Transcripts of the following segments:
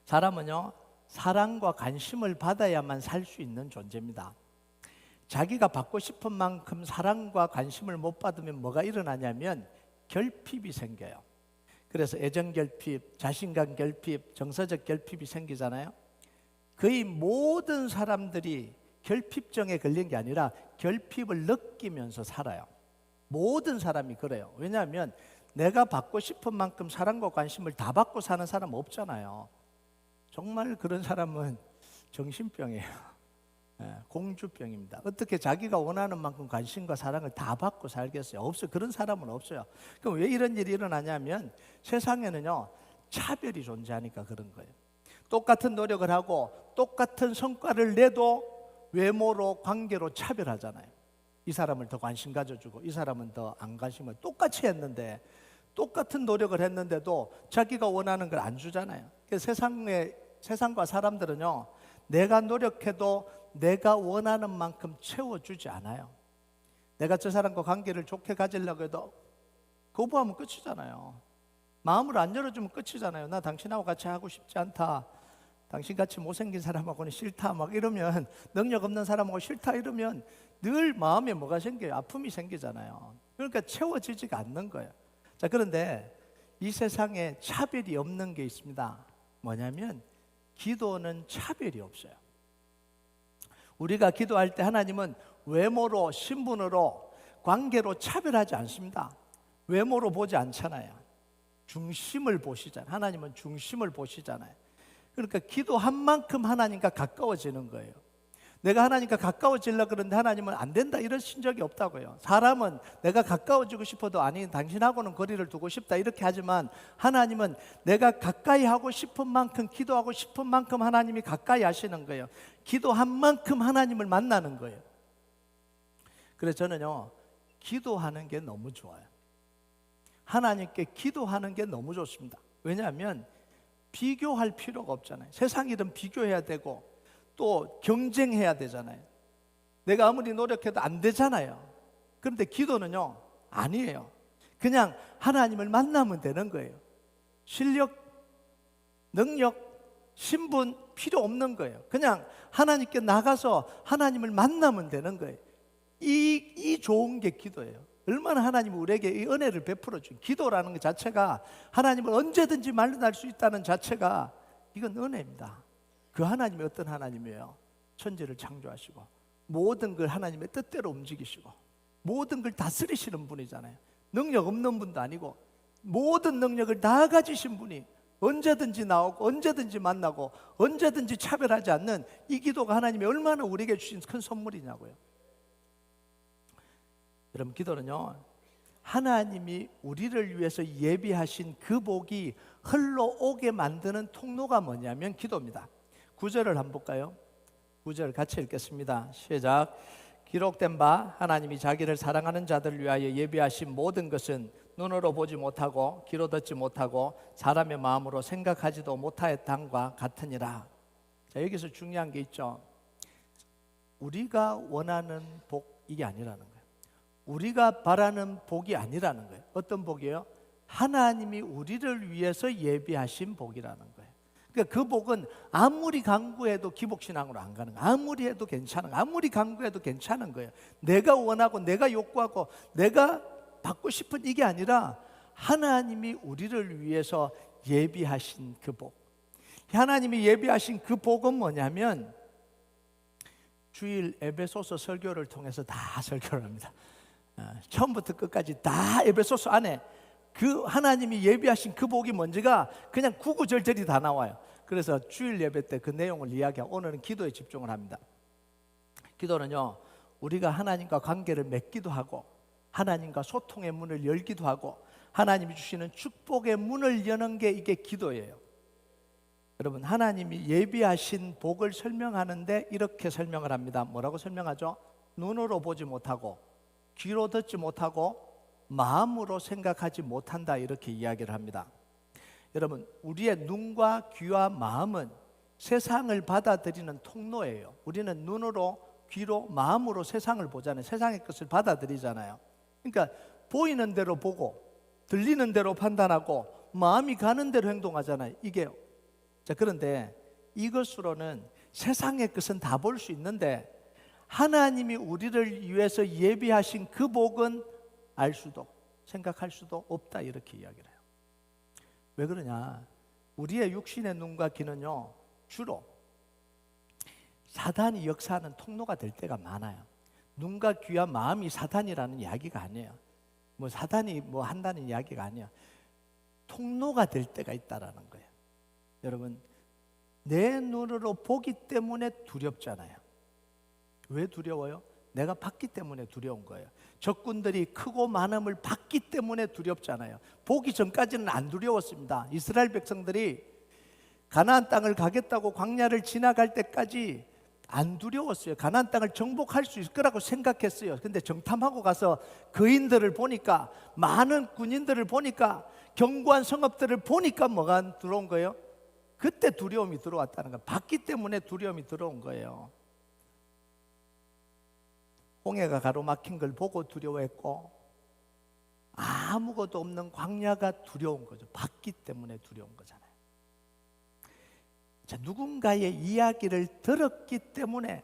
사람은요, 사랑과 관심을 받아야만 살 수 있는 존재입니다. 자기가 받고 싶은 만큼 사랑과 관심을 못 받으면 뭐가 일어나냐면 결핍이 생겨요. 그래서 애정 결핍, 자신감 결핍, 정서적 결핍이 생기잖아요. 거의 모든 사람들이 결핍증에 걸린 게 아니라 결핍을 느끼면서 살아요. 모든 사람이 그래요. 왜냐하면 내가 받고 싶은 만큼 사랑과 관심을 다 받고 사는 사람 없잖아요. 정말 그런 사람은 정신병이에요. 공주병입니다. 어떻게 자기가 원하는 만큼 관심과 사랑을 다 받고 살겠어요? 없어요. 그런 사람은 없어요. 그럼 왜 이런 일이 일어나냐면 세상에는요, 차별이 존재하니까 그런 거예요. 똑같은 노력을 하고 똑같은 성과를 내도 외모로, 관계로 차별하잖아요. 이 사람을 더 관심 가져주고 이 사람은 더 안 관심을, 똑같이 했는데, 똑같은 노력을 했는데도 자기가 원하는 걸 안 주잖아요. 그래서 세상과 사람들은요, 내가 노력해도 내가 원하는 만큼 채워주지 않아요. 내가 저 사람과 관계를 좋게 가지려고 해도 거부하면 끝이잖아요. 마음을 안 열어주면 끝이잖아요. 나 당신하고 같이 하고 싶지 않다, 당신같이 못생긴 사람하고는 싫다, 막 이러면, 능력 없는 사람하고 싫다 이러면 늘 마음에 뭐가 생겨요? 아픔이 생기잖아요. 그러니까 채워지지가 않는 거예요. 자, 그런데 이 세상에 차별이 없는 게 있습니다. 뭐냐면 기도는 차별이 없어요. 우리가 기도할 때 하나님은 외모로, 신분으로, 관계로 차별하지 않습니다. 외모로 보지 않잖아요. 중심을 보시잖아요. 하나님은 중심을 보시잖아요. 그러니까 기도한 만큼 하나님과 가까워지는 거예요. 내가 하나님과 가까워지려고 그러는데 하나님은 안 된다 이러신 적이 없다고요. 사람은 내가 가까워지고 싶어도 아니 당신하고는 거리를 두고 싶다 이렇게 하지만, 하나님은 내가 가까이 하고 싶은 만큼, 기도하고 싶은 만큼 하나님이 가까이 하시는 거예요. 기도한 만큼 하나님을 만나는 거예요. 그래서 저는요, 기도하는 게 너무 좋아요. 하나님께 기도하는 게 너무 좋습니다. 왜냐하면 비교할 필요가 없잖아요. 세상 일은 비교해야 되고 또 경쟁해야 되잖아요. 내가 아무리 노력해도 안 되잖아요. 그런데 기도는요, 아니에요. 그냥 하나님을 만나면 되는 거예요. 실력, 능력, 신분 필요 없는 거예요. 그냥 하나님께 나가서 하나님을 만나면 되는 거예요. 이 좋은 게 기도예요. 얼마나 하나님이 우리에게 이 은혜를 베풀어 준, 기도라는 것 자체가, 하나님을 언제든지 만날 수 있다는 자체가, 이건 은혜입니다. 그 하나님이 어떤 하나님이에요? 천지를 창조하시고 모든 걸 하나님의 뜻대로 움직이시고 모든 걸 다스리시는 분이잖아요. 능력 없는 분도 아니고 모든 능력을 다 가지신 분이 언제든지 나오고 언제든지 만나고 언제든지 차별하지 않는 이 기도가 하나님이 얼마나 우리에게 주신 큰 선물이냐고요. 여러분, 기도는요, 하나님이 우리를 위해서 예비하신 그 복이 흘러오게 만드는 통로가 뭐냐면 기도입니다. 9절을 한번 볼까요? 9절 같이 읽겠습니다. 시작. 기록된 바 하나님이 자기를 사랑하는 자들을 위하여 예비하신 모든 것은 눈으로 보지 못하고 귀로 듣지 못하고 사람의 마음으로 생각하지도 못하였단과 같으니라. 자, 여기서 중요한 게 있죠. 우리가 원하는 복, 이게 아니라는 거예요. 우리가 바라는 복이 아니라는 거예요. 어떤 복이에요? 하나님이 우리를 위해서 예비하신 복이라는 거예요. 그러니까 그 복은 아무리 강구해도 기복신앙으로 안 가는 거예요. 아무리 해도 괜찮은 거예요. 아무리 강구해도 괜찮은 거예요. 내가 원하고 내가 욕구하고 내가 받고 싶은 이게 아니라 하나님이 우리를 위해서 예비하신 그 복. 하나님이 예비하신 그 복은 뭐냐면, 주일 에베소서 설교를 통해서 다 설교를 합니다. 처음부터 끝까지 다 에베소서 안에 그 하나님이 예비하신 그 복이 뭔지가 그냥 구구절절이 다 나와요. 그래서 주일 예배 때 그 내용을 이야기하고 오늘은 기도에 집중을 합니다. 기도는요, 우리가 하나님과 관계를 맺기도 하고 하나님과 소통의 문을 열기도 하고 하나님이 주시는 축복의 문을 여는 게 이게 기도예요. 여러분, 하나님이 예비하신 복을 설명하는데 이렇게 설명을 합니다. 뭐라고 설명하죠? 눈으로 보지 못하고 귀로 듣지 못하고 마음으로 생각하지 못한다, 이렇게 이야기를 합니다. 여러분, 우리의 눈과 귀와 마음은 세상을 받아들이는 통로예요. 우리는 눈으로, 귀로, 마음으로 세상을 보잖아요. 세상의 것을 받아들이잖아요. 그러니까 보이는 대로 보고 들리는 대로 판단하고 마음이 가는 대로 행동하잖아요. 이게 자, 그런데 이것으로는 세상의 것은 다 볼 수 있는데 하나님이 우리를 위해서 예비하신 그 복은 알 수도 생각할 수도 없다, 이렇게 이야기를 해요. 왜 그러냐? 우리의 육신의 눈과 귀는요, 주로 사단이 역사하는 통로가 될 때가 많아요. 눈과 귀와 마음이 사단이라는 이야기가 아니에요. 뭐 사단이 뭐 한다는 이야기가 아니에요. 통로가 될 때가 있다라는 거예요. 여러분, 내 눈으로 보기 때문에 두렵잖아요. 왜 두려워요? 내가 봤기 때문에 두려운 거예요. 적군들이 크고 많음을 봤기 때문에 두렵잖아요. 보기 전까지는 안 두려웠습니다. 이스라엘 백성들이 가나안 땅을 가겠다고 광야를 지나갈 때까지 안 두려웠어요. 가나안 땅을 정복할 수 있을 거라고 생각했어요. 근데 정탐하고 가서 거인들을 보니까, 많은 군인들을 보니까, 견고한 성읍들을 보니까 뭐가 들어온 거예요? 그때 두려움이 들어왔다는 거예요. 봤기 때문에 두려움이 들어온 거예요. 홍해가 가로막힌 걸 보고 두려워했고, 아무것도 없는 광야가 두려운 거죠. 봤기 때문에 두려운 거잖아요. 자, 누군가의 이야기를 들었기 때문에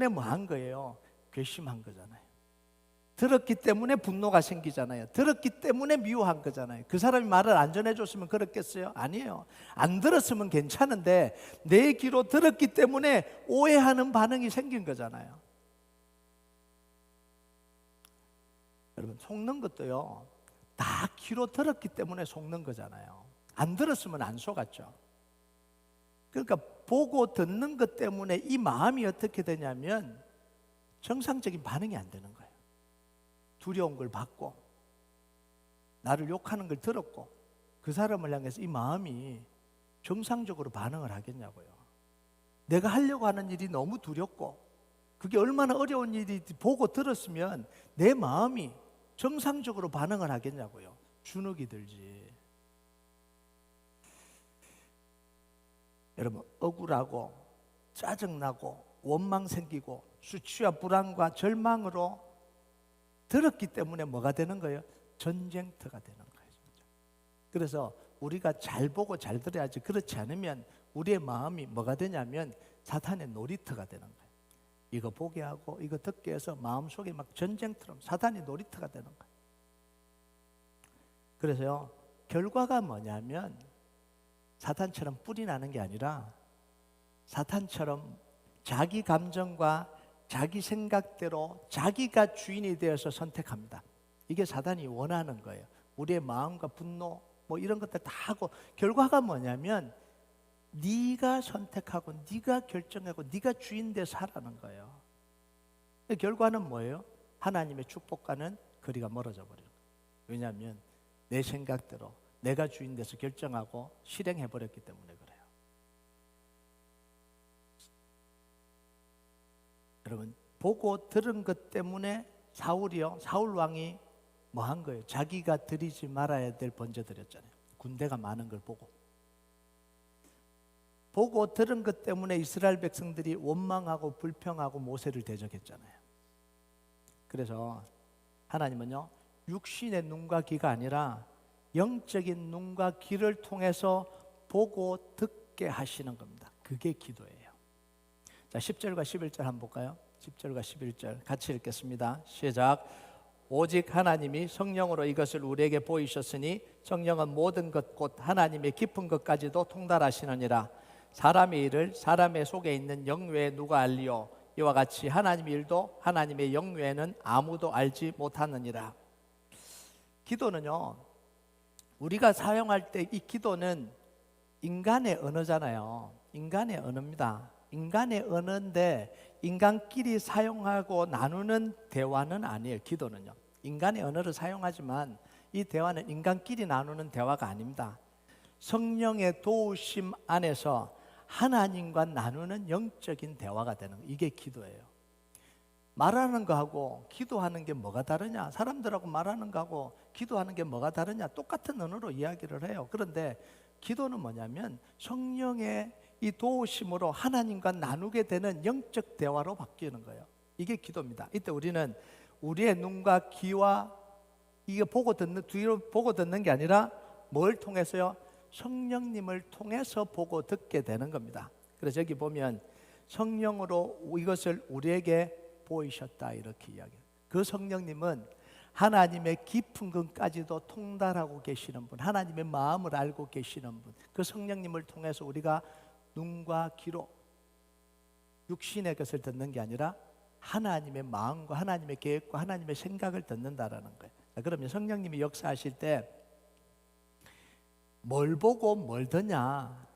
뭐 한 거예요? 괘씸한 거잖아요. 들었기 때문에 분노가 생기잖아요. 들었기 때문에 미워한 거잖아요. 그 사람이 말을 안 전해줬으면 그렇겠어요? 아니에요. 안 들었으면 괜찮은데 내 귀로 들었기 때문에 오해하는 반응이 생긴 거잖아요. 여러분, 속는 것도요, 다 귀로 들었기 때문에 속는 거잖아요. 안 들었으면 안 속았죠. 그러니까 보고 듣는 것 때문에 이 마음이 어떻게 되냐면 정상적인 반응이 안 되는 거예요. 두려운 걸 받고, 나를 욕하는 걸 들었고, 그 사람을 향해서 이 마음이 정상적으로 반응을 하겠냐고요. 내가 하려고 하는 일이 너무 두렵고, 그게 얼마나 어려운 일인지 보고 들었으면 내 마음이 정상적으로 반응을 하겠냐고요. 주눅이 들지. 여러분, 억울하고 짜증나고 원망 생기고 수치와 불안과 절망으로 들었기 때문에 뭐가 되는 거예요? 전쟁터가 되는 거예요. 진짜. 그래서 우리가 잘 보고 잘 들어야지. 그렇지 않으면 우리의 마음이 뭐가 되냐면 사탄의 놀이터가 되는 거예요. 이거 보게 하고 이거 듣게 해서 마음속에 막 전쟁터럼 사탄의 놀이터가 되는 거예요. 그래서요, 결과가 뭐냐면 사탄처럼 뿔이 나는 게 아니라 사탄처럼 자기 감정과 자기 생각대로 자기가 주인이 되어서 선택합니다. 이게 사탄이 원하는 거예요. 우리의 마음과 분노 뭐 이런 것들 다 하고, 결과가 뭐냐면 네가 선택하고 네가 결정하고 네가 주인 돼서 하라는 거예요. 결과는 뭐예요? 하나님의 축복과는 거리가 멀어져 버려요. 왜냐하면 내 생각대로 내가 주인 돼서 결정하고 실행해 버렸기 때문에 그래요. 여러분, 보고 들은 것 때문에 사울 왕이 뭐 한 거예요? 자기가 드리지 말아야 될 번제 드렸잖아요. 군대가 많은 걸 보고 들은 것 때문에 이스라엘 백성들이 원망하고 불평하고 모세를 대적했잖아요. 그래서 하나님은요, 육신의 눈과 귀가 아니라 영적인 눈과 귀를 통해서 보고 듣게 하시는 겁니다. 그게 기도예요. 자, 10절과 11절 한번 볼까요? 10절과 11절 같이 읽겠습니다. 시작. 오직 하나님이 성령으로 이것을 우리에게 보이셨으니 성령은 모든 것 곧 하나님의 깊은 것까지도 통달하시느니라. 사람의 일을 사람의 속에 있는 영 외에 누가 알리요? 이와 같이 하나님의 일도 하나님의 영 외에는 아무도 알지 못하느니라. 기도는요, 우리가 사용할 때 이 기도는 인간의 언어잖아요. 인간의 언어입니다. 인간의 언어인데 인간끼리 사용하고 나누는 대화는 아니에요. 기도는요, 인간의 언어를 사용하지만 이 대화는 인간끼리 나누는 대화가 아닙니다. 성령의 도우심 안에서 하나님과 나누는 영적인 대화가 되는 거, 이게 기도예요. 말하는 거하고 기도하는 게 뭐가 다르냐? 사람들하고 말하는 거하고 기도하는 게 뭐가 다르냐? 똑같은 언어로 이야기를 해요. 그런데 기도는 뭐냐면 성령의 이 도우심으로 하나님과 나누게 되는 영적 대화로 바뀌는 거예요. 이게 기도입니다. 이때 우리는 우리의 눈과 귀와 이게 보고 듣는, 뒤로 보고 듣는 게 아니라 뭘 통해서요? 성령님을 통해서 보고 듣게 되는 겁니다. 그래서 여기 보면 성령으로 이것을 우리에게 보이셨다 이렇게 이야기해요. 그 성령님은 하나님의 깊은 것까지도 통달하고 계시는 분, 하나님의 마음을 알고 계시는 분, 그 성령님을 통해서 우리가 눈과 귀로 육신의 것을 듣는 게 아니라 하나님의 마음과 하나님의 계획과 하나님의 생각을 듣는다라는 거예요. 그러면 성령님이 역사하실 때 뭘 보고 뭘 듣냐?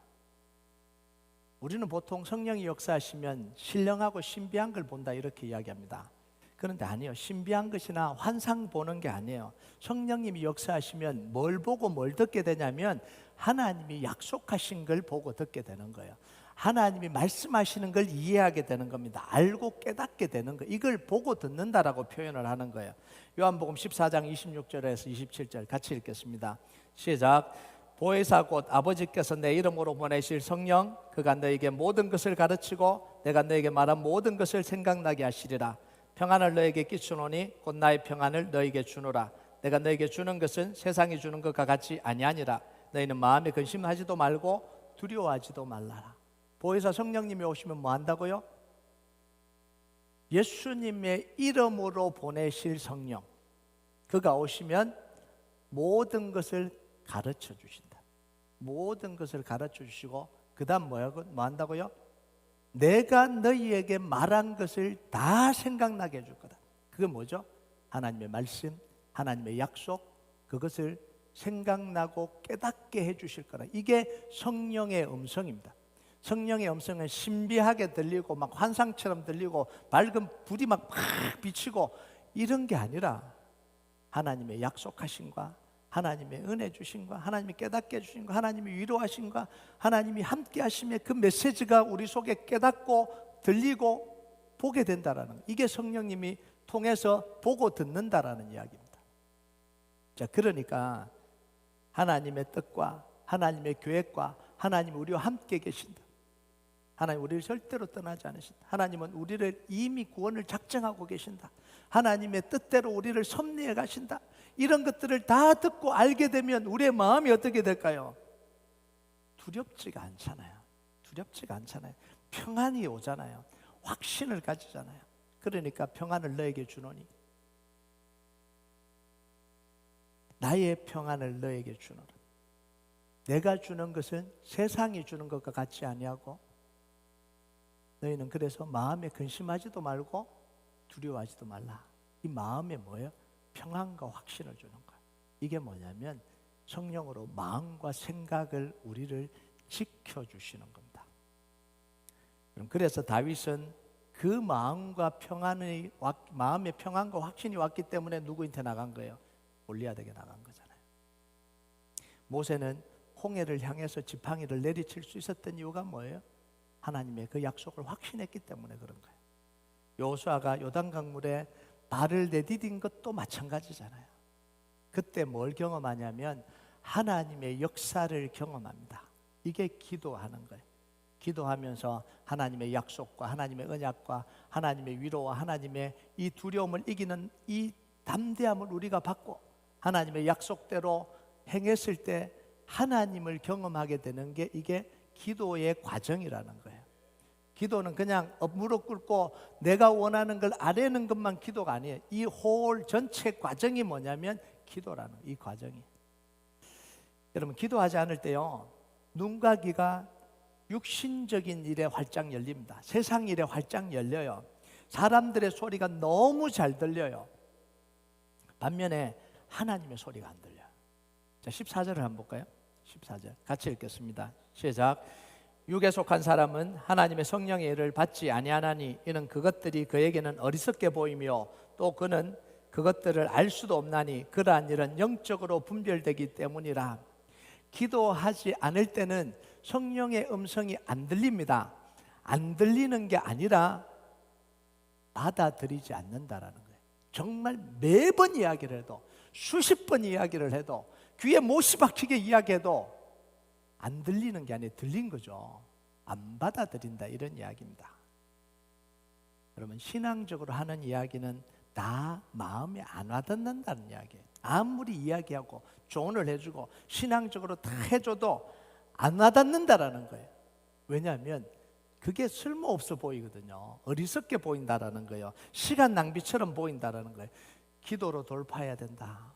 우리는 보통 성령이 역사하시면 신령하고 신비한 걸 본다 이렇게 이야기합니다. 그런데 아니에요. 신비한 것이나 환상 보는 게 아니에요. 성령님이 역사하시면 뭘 보고 뭘 듣게 되냐면 하나님이 약속하신 걸 보고 듣게 되는 거예요. 하나님이 말씀하시는 걸 이해하게 되는 겁니다. 알고 깨닫게 되는 거예요. 이걸 보고 듣는다라고 표현을 하는 거예요. 요한복음 14장 26절에서 27절 같이 읽겠습니다. 시작. 보혜사 곧 아버지께서 내 이름으로 보내실 성령, 그가 너에게 모든 것을 가르치고 내가 너에게 말한 모든 것을 생각나게 하시리라. 평안을 너에게 끼치노니 곧 나의 평안을 너에게 주노라. 내가 너에게 주는 것은 세상이 주는 것과 같이 아니하니라. 너희는 마음에 근심하지도 말고 두려워하지도 말라라. 보혜사 성령님이 오시면 뭐 한다고요? 예수님의 이름으로 보내실 성령, 그가 오시면 모든 것을 가르쳐 주신다. 모든 것을 가르쳐 주시고 그 다음 뭐 한다고요? 내가 너희에게 말한 것을 다 생각나게 해줄 거다. 그게 뭐죠? 하나님의 말씀, 하나님의 약속, 그것을 생각나고 깨닫게 해주실 거라. 이게 성령의 음성입니다. 성령의 음성은 신비하게 들리고 막 환상처럼 들리고 밝은 불이 막 비치고 이런 게 아니라 하나님의 약속하신과 하나님의 은혜 주신과 하나님이 깨닫게 해주신과 하나님이 위로하신과 하나님이 함께 하심의 그 메시지가 우리 속에 깨닫고 들리고 보게 된다라는 거예요. 이게 성령님이 통해서 보고 듣는다라는 이야기입니다. 자, 그러니까 하나님의 뜻과 하나님의 계획과 하나님이 우리와 함께 계신다. 하나님 우리를 절대로 떠나지 않으신다. 하나님은 우리를 이미 구원을 작정하고 계신다. 하나님의 뜻대로 우리를 섭리해 가신다. 이런 것들을 다 듣고 알게 되면 우리의 마음이 어떻게 될까요? 두렵지가 않잖아요. 두렵지가 않잖아요. 평안이 오잖아요. 확신을 가지잖아요. 그러니까 평안을 너에게 주노니 나의 평안을 너에게 주노라. 내가 주는 것은 세상이 주는 것과 같지 아니하고 너희는 그래서 마음에 근심하지도 말고 두려워하지도 말라. 이 마음에 뭐예요? 평안과 확신을 주는 거예요. 이게 뭐냐면 성령으로 마음과 생각을 우리를 지켜주시는 겁니다. 그래서 다윗은 그 마음의 평안과 확신이 왔기 때문에 누구한테 나간 거예요? 골리앗에게 나간 거잖아요. 모세는 홍해를 향해서 지팡이를 내리칠 수 있었던 이유가 뭐예요? 하나님의 그 약속을 확신했기 때문에 그런 거예요. 여호수아가 요단강물에 발을 내디딘 것도 마찬가지잖아요. 그때 뭘 경험하냐면 하나님의 역사를 경험합니다. 이게 기도하는 거예요. 기도하면서 하나님의 약속과 하나님의 언약과 하나님의 위로와 하나님의 이 두려움을 이기는 이 담대함을 우리가 받고 하나님의 약속대로 행했을 때 하나님을 경험하게 되는 게 이게 기도의 과정이라는 거예요. 기도는 그냥 무릎 꿇고 내가 원하는 걸 아뢰는 것만 기도가 아니에요. 이 홀 전체 과정이 뭐냐면 기도라는 이 과정이. 여러분 기도하지 않을 때요 눈과 귀가 육신적인 일에 활짝 열립니다. 세상 일에 활짝 열려요. 사람들의 소리가 너무 잘 들려요. 반면에 하나님의 소리가 안 들려요. 자, 14절을 한번 볼까요? 14절 같이 읽겠습니다. 시작. 육에 속한 사람은 하나님의 성령의 일을 받지 아니하나니 이는 그것들이 그에게는 어리석게 보이며 또 그는 그것들을 알 수도 없나니 그러한 일은 영적으로 분별되기 때문이라. 기도하지 않을 때는 성령의 음성이 안 들립니다. 안 들리는 게 아니라 받아들이지 않는다라는 거예요. 정말 매번 이야기를 해도 수십 번 이야기를 해도 귀에 못이 박히게 이야기해도 안 들리는 게 아니라 들린 거죠. 안 받아들인다 이런 이야기입니다. 여러분 신앙적으로 하는 이야기는 다 마음에 안 와닿는다는 이야기예요. 아무리 이야기하고 조언을 해주고 신앙적으로 다 해줘도 안 와닿는다라는 거예요. 왜냐하면 그게 쓸모없어 보이거든요. 어리석게 보인다라는 거예요. 시간 낭비처럼 보인다라는 거예요. 기도로 돌파해야 된다.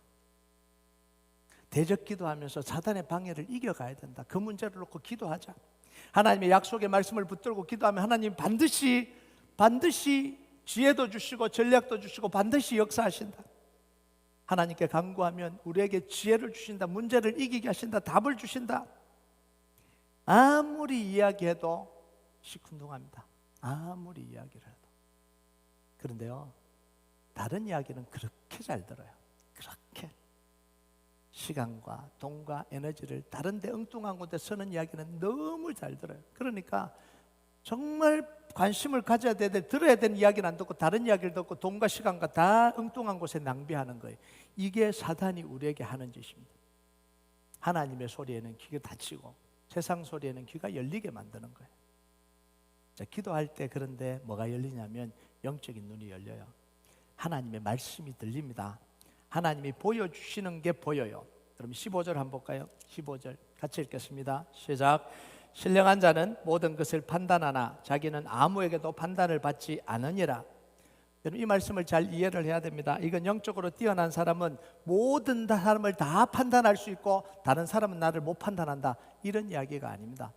대적 기도하면서 사단의 방해를 이겨가야 된다. 그 문제를 놓고 기도하자. 하나님의 약속의 말씀을 붙들고 기도하면 하나님 반드시 지혜도 주시고 전략도 주시고 반드시 역사하신다. 하나님께 간구하면 우리에게 지혜를 주신다. 문제를 이기게 하신다. 답을 주신다. 아무리 이야기해도 시큰둥합니다. 아무리 이야기를 해도. 그런데요, 다른 이야기는 그렇게 잘 들어요. 그렇게 시간과 돈과 에너지를 다른 데 엉뚱한 곳에 쓰는 이야기는 너무 잘 들어요. 그러니까 정말 관심을 가져야 되는데 들어야 되는 이야기는 안 듣고 다른 이야기를 듣고 돈과 시간과 다 엉뚱한 곳에 낭비하는 거예요. 이게 사단이 우리에게 하는 짓입니다. 하나님의 소리에는 귀가 닫히고 세상 소리에는 귀가 열리게 만드는 거예요. 자, 기도할 때 그런데 뭐가 열리냐면 영적인 눈이 열려요. 하나님의 말씀이 들립니다. 하나님이 보여주시는 게 보여요. 그럼 15절 한번 볼까요? 15절 같이 읽겠습니다. 시작. 신령한 자는 모든 것을 판단하나 자기는 아무에게도 판단을 받지 않으니라. 여러분, 이 말씀을 잘 이해를 해야 됩니다. 이건 영적으로 뛰어난 사람은 모든 사람을 다 판단할 수 있고 다른 사람은 나를 못 판단한다, 이런 이야기가 아닙니다.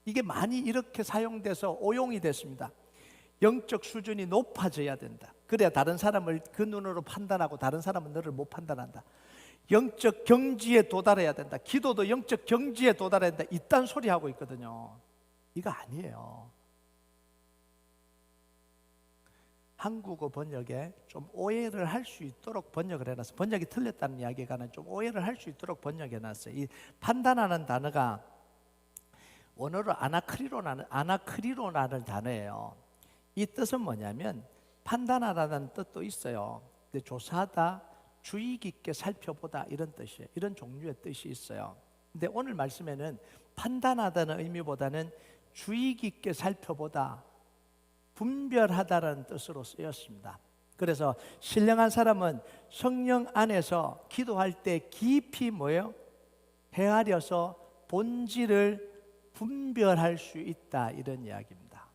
이게 많이 이렇게 사용돼서 오용이 됐습니다. 영적 수준이 높아져야 된다. 그래야 다른 사람을 그 눈으로 판단하고 다른 사람은 너를 못 판단한다. 영적 경지에 도달해야 된다. 기도도 영적 경지에 도달해야 된다. 이딴 소리 하고 있거든요. 이거 아니에요. 한국어 번역에 좀 오해를 할 수 있도록 번역을 해놨어요. 번역이 틀렸다는 이야기가 아니라 좀 오해를 할 수 있도록 번역해놨어요. 이 판단하는 단어가 원어로 아나크리로라는 단어예요. 이 뜻은 뭐냐면 판단하라는 뜻도 있어요. 근데 조사하다, 주의 깊게 살펴보다, 이런 뜻이에요. 이런 종류의 뜻이 있어요. 근데 오늘 말씀에는 판단하다는 의미보다는 주의 깊게 살펴보다, 분별하다라는 뜻으로 쓰였습니다. 그래서 신령한 사람은 성령 안에서 기도할 때 깊이 뭐예요? 헤아려서 본질을 분별할 수 있다, 이런 이야기입니다.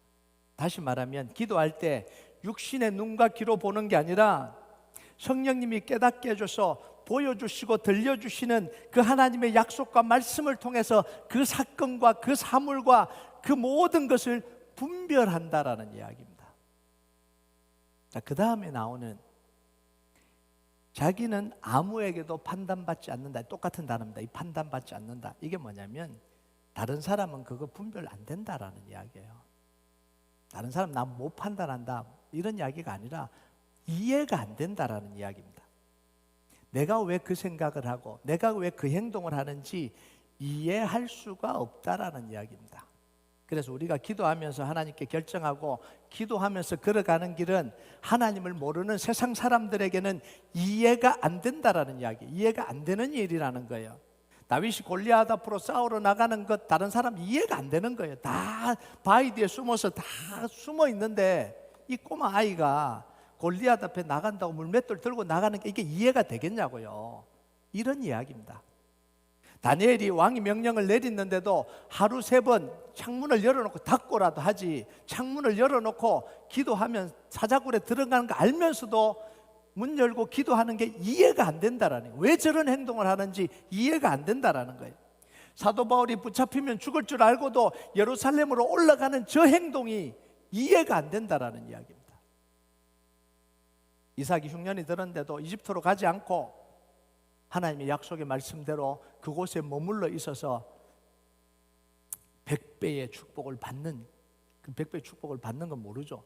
다시 말하면 기도할 때 육신의 눈과 귀로 보는 게 아니라 성령님이 깨닫게 해줘서 보여주시고 들려주시는 그 하나님의 약속과 말씀을 통해서 그 사건과 그 사물과 그 모든 것을 분별한다라는 이야기입니다. 자, 그 다음에 나오는 자기는 아무에게도 판단받지 않는다, 똑같은 단어입니다. 이 판단받지 않는다, 이게 뭐냐면 다른 사람은 그거 분별 안 된다라는 이야기예요. 다른 사람 나 못 판단한다, 이런 이야기가 아니라 이해가 안 된다라는 이야기입니다. 내가 왜 그 생각을 하고 내가 왜 그 행동을 하는지 이해할 수가 없다라는 이야기입니다. 그래서 우리가 기도하면서 하나님께 결정하고 기도하면서 걸어가는 길은 하나님을 모르는 세상 사람들에게는 이해가 안 된다라는 이야기, 이해가 안 되는 일이라는 거예요. 다윗이 골리앗 앞으로 싸우러 나가는 것 다른 사람 이해가 안 되는 거예요. 다 바위 뒤에 숨어서 다 숨어 있는데 이 꼬마 아이가 골리앗 앞에 나간다고 물맷돌 들고 나가는 게 이게 이해가 되겠냐고요. 이런 이야기입니다. 다니엘이 왕이 명령을 내렸는데도 하루 3번 창문을 열어놓고 닫고라도 하지, 창문을 열어놓고 기도하면 사자굴에 들어가는 거 알면서도 문 열고 기도하는 게 이해가 안 된다라는 거예요. 왜 저런 행동을 하는지 이해가 안 된다라는 거예요. 사도 바울이 붙잡히면 죽을 줄 알고도 예루살렘으로 올라가는 저 행동이 이해가 안 된다라는 이야기입니다. 이삭이 흉년이 들었는데도 이집트로 가지 않고 하나님의 약속의 말씀대로 그곳에 머물러 있어서 100배의 축복을 받는, 그 100배의 축복을 받는 건 모르죠.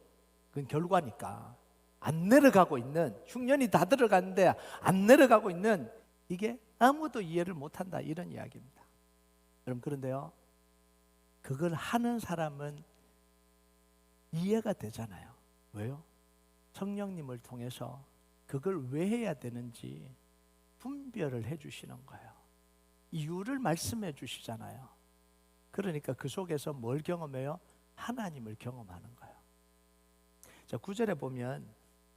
그건 결과니까. 안 내려가고 있는, 흉년이 다 들어갔는데 안 내려가고 있는, 이게 아무도 이해를 못한다, 이런 이야기입니다. 여러분, 그런데요, 그걸 하는 사람은 이해가 되잖아요. 왜요? 성령님을 통해서 그걸 왜 해야 되는지 분별을 해주시는 거예요. 이유를 말씀해 주시잖아요. 그러니까 그 속에서 뭘 경험해요? 하나님을 경험하는 거예요. 자, 9절에 보면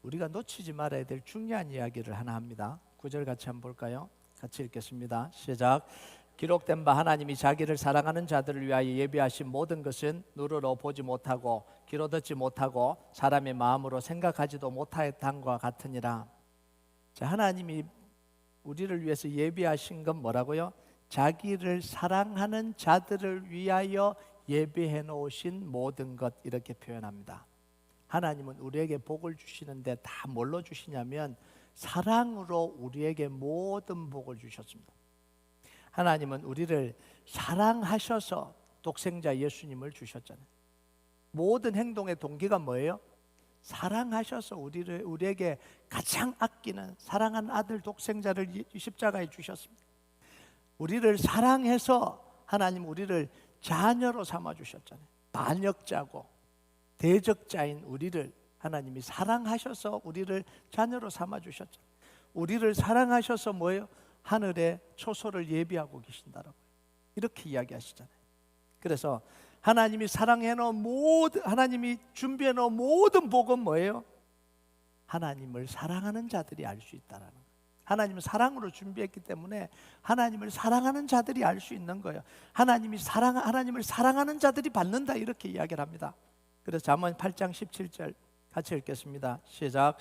우리가 놓치지 말아야 될 중요한 이야기를 하나 합니다. 9절 같이 한번 볼까요? 같이 읽겠습니다. 시작. 기록된 바 하나님이 자기를 사랑하는 자들을 위하여 예비하신 모든 것은 눈으로 보지 못하고 귀로 듣지 못하고 사람의 마음으로 생각하지도 못하였던과 같으니라. 자, 하나님이 우리를 위해서 예비하신 건 뭐라고요? 자기를 사랑하는 자들을 위하여 예비해 놓으신 모든 것, 이렇게 표현합니다. 하나님은 우리에게 복을 주시는데 다 뭘로 주시냐면 사랑으로 우리에게 모든 복을 주셨습니다. 하나님은 우리를 사랑하셔서 독생자 예수님을 주셨잖아요. 모든 행동의 동기가 뭐예요? 사랑하셔서 우리에게 가장 아끼는 사랑하는 아들 독생자를 십자가에 주셨습니다. 우리를 사랑해서 하나님 우리를 자녀로 삼아 주셨잖아요. 반역자고 대적자인 우리를 하나님이 사랑하셔서 우리를 자녀로 삼아 주셨잖아요. 우리를 사랑하셔서 뭐예요? 하늘에 초소를 예비하고 계신다라고 이렇게 이야기하시잖아요. 그래서 하나님이 사랑해 놓은 모든, 하나님이 준비해 놓은 모든 복은 뭐예요? 하나님을 사랑하는 자들이 알 수 있다라는 거예요. 하나님은 사랑으로 준비했기 때문에 하나님을 사랑하는 자들이 알 수 있는 거예요. 하나님을 사랑하는 자들이 받는다, 이렇게 이야기를 합니다. 그래서 잠언 8장 17절 같이 읽겠습니다. 시작.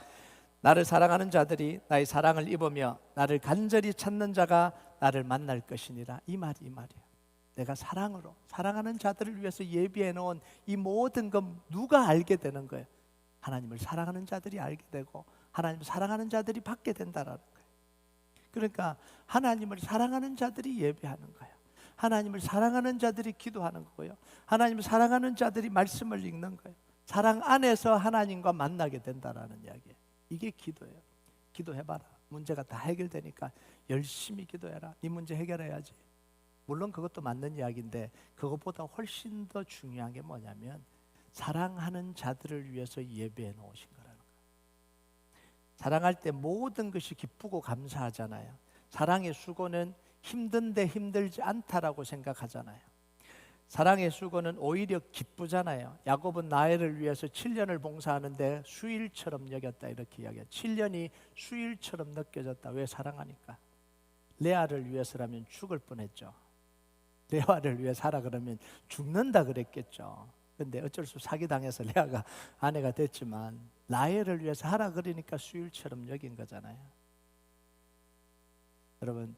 나를 사랑하는 자들이 나의 사랑을 입으며 나를 간절히 찾는 자가 나를 만날 것이니라. 이 말이에요. 내가 사랑으로 사랑하는 자들을 위해서 예비해 놓은 이 모든 건 누가 알게 되는 거예요? 하나님을 사랑하는 자들이 알게 되고 하나님을 사랑하는 자들이 받게 된다라는 거예요. 그러니까 하나님을 사랑하는 자들이 예배하는 거예요. 하나님을 사랑하는 자들이 기도하는 거고요. 하나님을 사랑하는 자들이 말씀을 읽는 거예요. 사랑 안에서 하나님과 만나게 된다라는 이야기예요. 이게 기도예요. 기도해봐라. 문제가 다 해결되니까 열심히 기도해라. 네 문제 해결해야지. 물론 그것도 맞는 이야기인데 그것보다 훨씬 더 중요한 게 뭐냐면 사랑하는 자들을 위해서 예배해 놓으신 거라는 거예요. 사랑할 때 모든 것이 기쁘고 감사하잖아요. 사랑의 수고는 힘든데 힘들지 않다라고 생각하잖아요. 사랑의 수고는 오히려 기쁘잖아요. 야곱은 라헬을 위해서 7년을 봉사하는데 수일처럼 여겼다, 이렇게 이야기해요. 7년이 수일처럼 느껴졌다. 왜? 사랑하니까. 레아를 위해서라면 죽을 뻔했죠. 레아를 위해 살아 그러면 죽는다 그랬겠죠. 근데 어쩔 수 없이 사기당해서 레아가 아내가 됐지만 라헬을 위해서 하라 그러니까 수일처럼 여긴 거잖아요. 여러분,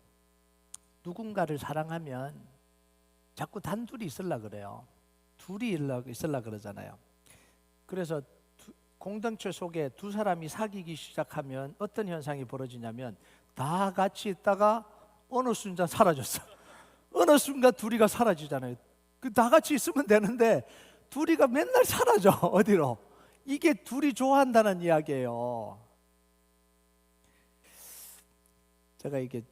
누군가를 사랑하면 자꾸 단둘이 있으려고 그래요. 둘이 있으려고 그러잖아요. 그래서 공동체 속에 두 사람이 사귀기 시작하면 어떤 현상이 벌어지냐면 다 같이 있다가 어느 순간 사라졌어. 어느 순간 둘이가 사라지잖아요. 다 같이 있으면 되는데 둘이가 맨날 사라져. 어디로? 이게 둘이 좋아한다는 이야기예요. 제가 이게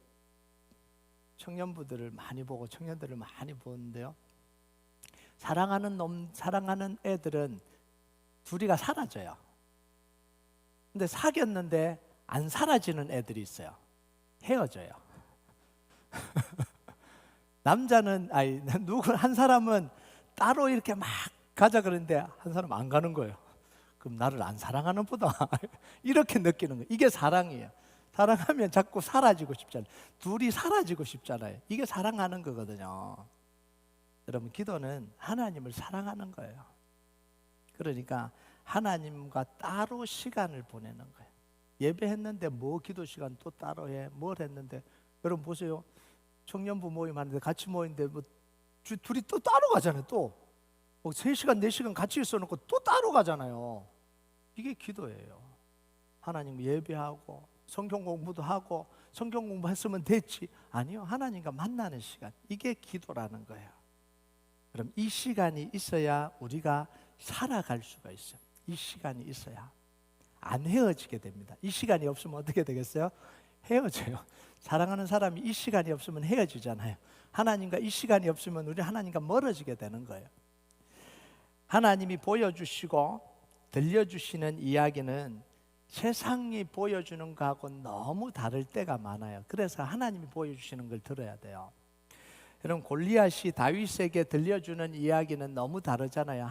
청년부들을 많이 보고 청년들을 많이 보는데요. 사랑하는 애들은 둘이가 사라져요. 근데 사귀었는데 안 사라지는 애들이 있어요. 헤어져요. 남자는 한 사람은 따로 이렇게 막 가자 그러는데 한 사람은 안 가는 거예요. 그럼 나를 안 사랑하는 보다 이렇게 느끼는 거예요. 이게 사랑이에요. 사랑하면 자꾸 사라지고 싶잖아요. 둘이 사라지고 싶잖아요. 이게 사랑하는 거거든요. 여러분, 기도는 하나님을 사랑하는 거예요. 그러니까 하나님과 따로 시간을 보내는 거예요. 예배했는데 뭐 기도 시간 또 따로 해? 뭘 했는데? 여러분 보세요. 청년부 모임 하는데 같이 모이는데 뭐 둘이 또 따로 가잖아요. 또 3시간 4시간 같이 있어놓고 또 따로 가잖아요. 이게 기도예요. 하나님 예배하고 성경 공부도 하고 성경 공부했으면 됐지. 아니요. 하나님과 만나는 시간. 이게 기도라는 거예요. 그럼 이 시간이 있어야 우리가 살아갈 수가 있어요. 이 시간이 있어야 안 헤어지게 됩니다. 이 시간이 없으면 어떻게 되겠어요? 헤어져요. 사랑하는 사람이 이 시간이 없으면 헤어지잖아요. 하나님과 이 시간이 없으면 우리 하나님과 멀어지게 되는 거예요. 하나님이 보여주시고 들려주시는 이야기는 세상이 보여주는 거하고 너무 다를 때가 많아요. 그래서 하나님이 보여주시는 걸 들어야 돼요. 여러분, 골리앗이 다윗에게 들려주는 이야기는 너무 다르잖아요.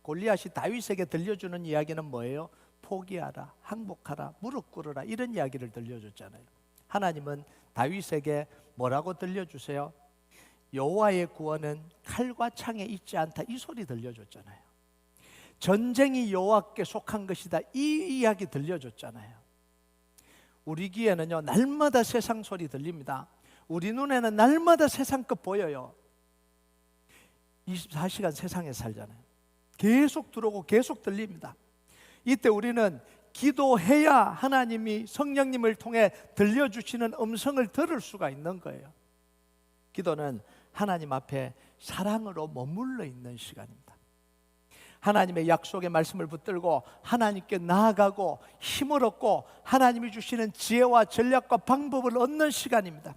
골리앗이 다윗에게 들려주는 이야기는 뭐예요? 포기하라, 항복하라, 무릎 꿇어라 이런 이야기를 들려줬잖아요. 하나님은 다윗에게 뭐라고 들려주세요? 여호와의 구원은 칼과 창에 있지 않다 이 소리 들려줬잖아요. 전쟁이 여호와께 속한 것이다 이 이야기 들려줬잖아요. 우리 귀에는요 날마다 세상 소리 들립니다. 우리 눈에는 날마다 세상 것 보여요. 24시간 세상에 살잖아요. 계속 들어오고 계속 들립니다. 이때 우리는 기도해야 하나님이 성령님을 통해 들려주시는 음성을 들을 수가 있는 거예요. 기도는 하나님 앞에 사랑으로 머물러 있는 시간입니다. 하나님의 약속의 말씀을 붙들고 하나님께 나아가고 힘을 얻고 하나님이 주시는 지혜와 전략과 방법을 얻는 시간입니다.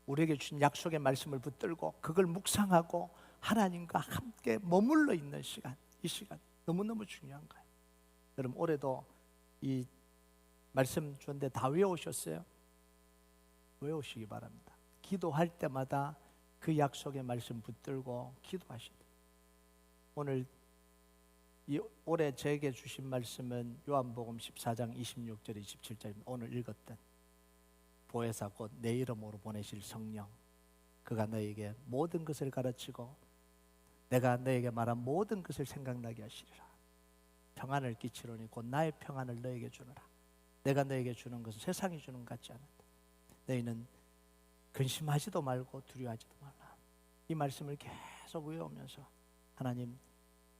우리에게 주신 약속의 말씀을 붙들고 그걸 묵상하고 하나님과 함께 머물러 있는 시간, 이 시간 너무너무 중요한 거예요. 여러분 올해도 이 말씀 주는데 다 외우셨어요? 외우시기 바랍니다. 기도할 때마다 그 약속의 말씀 붙들고 기도하시다. 오늘 올해 제게 주신 말씀은 요한복음 14장 26절 27절입니다. 오늘 읽었던 보혜사 곧 내 이름으로 보내실 성령, 그가 너에게 모든 것을 가르치고 내가 너에게 말한 모든 것을 생각나게 하시리라. 평안을 끼치노니 곧 나의 평안을 너에게 주노라. 내가 너에게 주는 것은 세상이 주는 것 같지 않다. 너희는 근심하지도 말고 두려워하지도 말라. 이 말씀을 계속 외우면서 하나님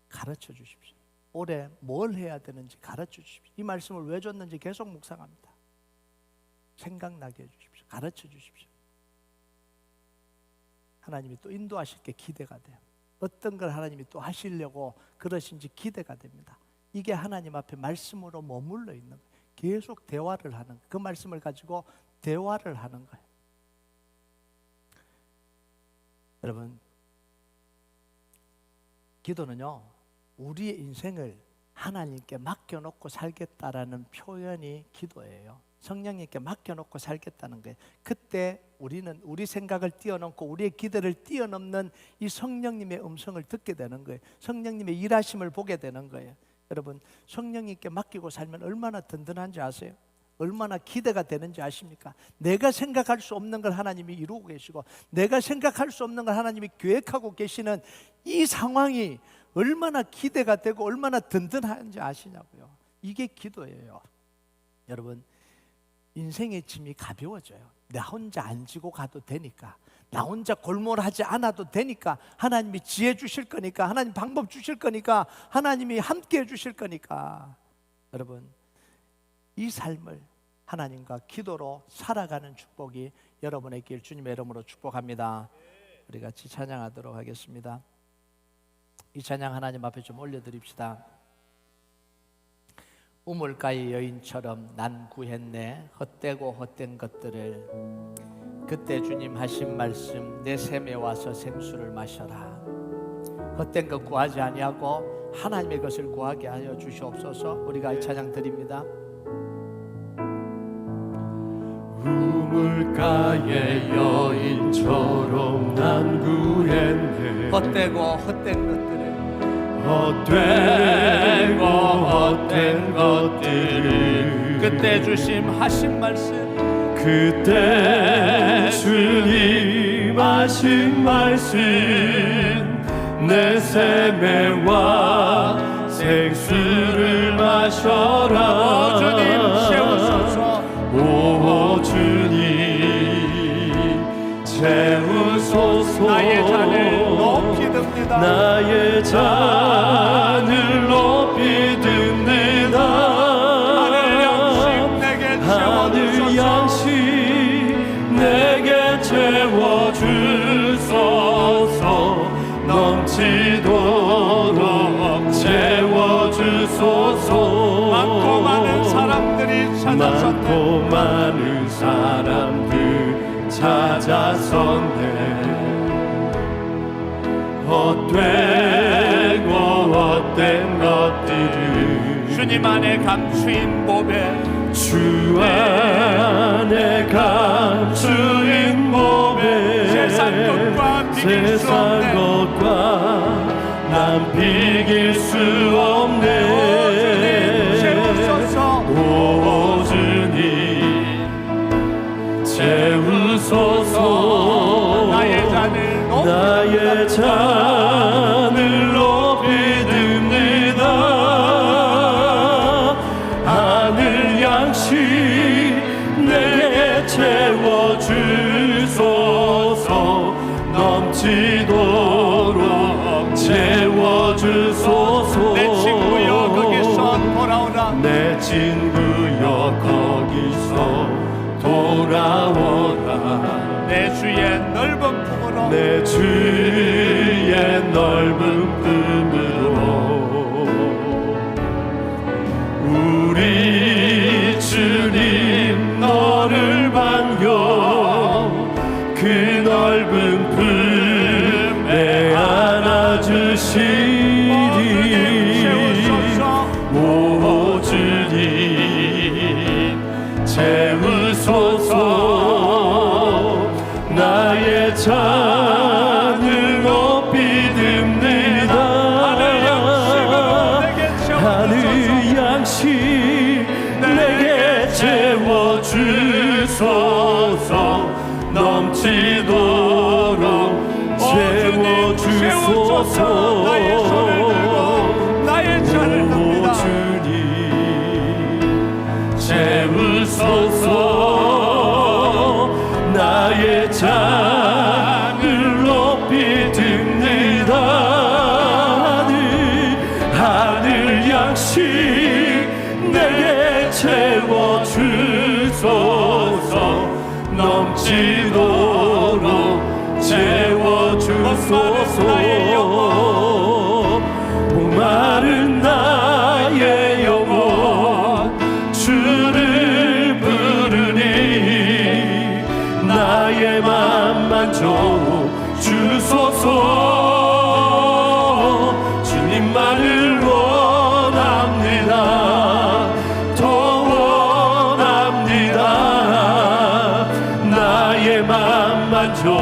가르쳐 주십시오. 올해 뭘 해야 되는지 가르쳐 주십시오. 이 말씀을 왜 줬는지 계속 묵상합니다. 생각나게 해주십시오. 가르쳐 주십시오. 하나님이 또 인도하실 게 기대가 돼요. 어떤 걸 하나님이 또 하시려고 그러신지 기대가 됩니다. 이게 하나님 앞에 말씀으로 머물러 있는 거예요. 계속 대화를 하는 거예요. 그 말씀을 가지고 대화를 하는 거예요. 여러분, 기도는요 우리의 인생을 하나님께 맡겨놓고 살겠다라는 표현이 기도예요. 성령님께 맡겨놓고 살겠다는 거예요. 그때 우리는 우리 생각을 뛰어넘고 우리의 기대를 뛰어넘는 이 성령님의 음성을 듣게 되는 거예요. 성령님의 일하심을 보게 되는 거예요. 여러분, 성령님께 맡기고 살면 얼마나 든든한지 아세요? 얼마나 기대가 되는지 아십니까? 내가 생각할 수 없는 걸 하나님이 이루고 계시고 내가 생각할 수 없는 걸 하나님이 계획하고 계시는 이 상황이 얼마나 기대가 되고 얼마나 든든한지 아시냐고요. 이게 기도예요. 여러분, 인생의 짐이 가벼워져요. 나 혼자 안 지고 가도 되니까, 나 혼자 골몰하지 않아도 되니까, 하나님이 지혜 주실 거니까, 하나님 방법 주실 거니까, 하나님이 함께 해 주실 거니까. 여러분, 이 삶을 하나님과 기도로 살아가는 축복이 여러분의 길 주님의 이름으로 축복합니다. 우리 같이 찬양하도록 하겠습니다. 이 찬양 하나님 앞에 좀 올려드립시다. 우물가의 여인처럼 난 구했네 헛되고 헛된 것들을. 그때 주님 하신 말씀, 내 샘에 와서 생수를 마셔라. 헛된 것 구하지 아니하고 하나님의 것을 구하게 하여 주시옵소서. 우리가 이 찬양 드립니다. 우물가의 여인처럼 난 구했네 헛되고 헛된 것들을. 헛되고 헛된 것들을. 그때 주심 하신 말씀, 그때 주님 하신 말씀, 내 샘에 와 생수를 마셔라. 주님 채우소서. 오 주님 채우소서. 나의 잔을 높이 듭니다. 나의 잔을 높이 듭니다. 하늘 양식 내게 하늘 양식 내게 채워주소서. 넘치도록 채워주소서. 많고 많은 사람들이 찾아섰네. 많고 많은 사람들 찾아섰네. 헛되고 헛된 것들을 주님 안에 감추인 보배, 주 안에 감추인 몸에 세상 것과 비길 수 없네. 난 비길 수 없네. 나의 잔을 높이 듭니다. 하늘 양식 내게 채워주소서. 넘치도록 채워주소서. 내 친구여 거기서 돌아오라. 내 친구여 거기서 돌아오라. 내 주의 넓은 품으로 내 주의 넓은 품으로 우리 주님 너를 반겨 그 넓은 품에 안아주시리. 오 주님 채우소서. 나의 잔을 높이 듭니다. 하늘 양식 내게 채워주소서. 넘치도록 채워주소서. 나의 잔을 듭니다. 주님 채우소서. 나의 잔을 높이 듭니다. 하늘 양식 내게 채워주소서. 넘치도록 채워주소서. 목마른 나의 영혼 주를 부르니 나의 맘만 주소서. 주님만을 원합니다. 더 원합니다. 나의 맘만 주소서.